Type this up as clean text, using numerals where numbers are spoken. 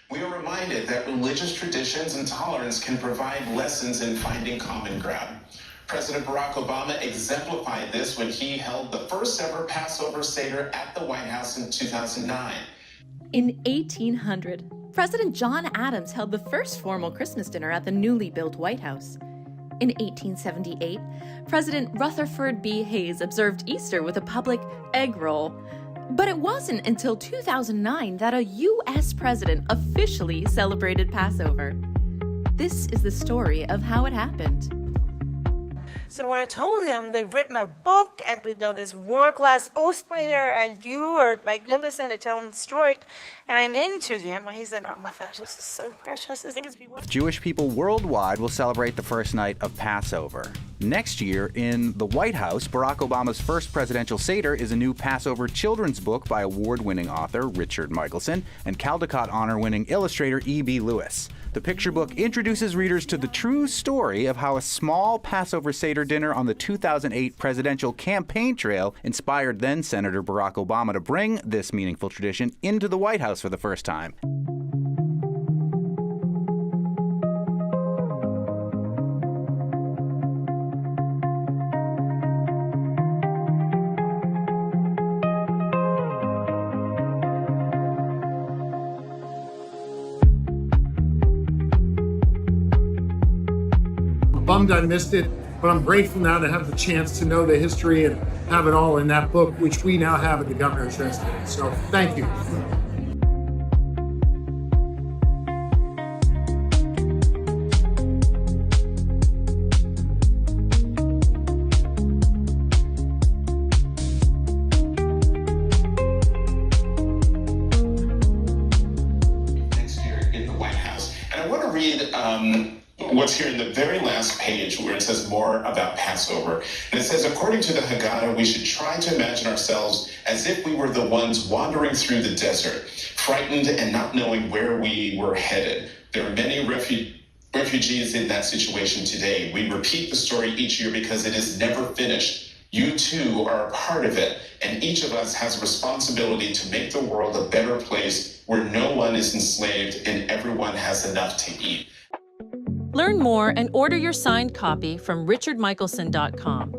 We are reminded that religious traditions and tolerance can provide lessons in finding common ground. President Barack Obama exemplified this when he held the first ever Passover Seder at the White House in 2009. In 1800, President John Adams held the first formal Christmas dinner at the newly built White House. In 1878, President Rutherford B. Hayes observed Easter with a public egg roll. But it wasn't until 2009 that a U.S. president officially celebrated Passover. This is the story of how it happened. So when I told him they've written a book and we know this world-class illustrator and you are magnificent at telling the story, and I'm into him, he said, "Oh my gosh, this is so precious. This thing is beautiful." Jewish people worldwide will celebrate the first night of Passover. Next year, in the White House, Barack Obama's first presidential Seder is a new Passover children's book by award-winning author Richard Michelson and Caldecott honor-winning illustrator E.B. Lewis. The picture book introduces readers to the true story of how a small Passover Seder dinner on the 2008 presidential campaign trail inspired then-Senator Barack Obama to bring this meaningful tradition into the White House for the first time. Bummed I missed it, but I'm grateful now to have the chance to know the history and have it all in that book, which we now have at the governor's residence. So thank you. Next year in the White House. And I want to read what's here in the very last page where it says more about Passover. And it says, according to the Haggadah, we should try to imagine ourselves as if we were the ones wandering through the desert, frightened and not knowing where we were headed. There are many refugees in that situation today. We repeat the story each year because it is never finished. You too are a part of it, and each of us has a responsibility to make the world a better place where no one is enslaved and everyone has enough to eat. Learn more and order your signed copy from richardmichelson.com.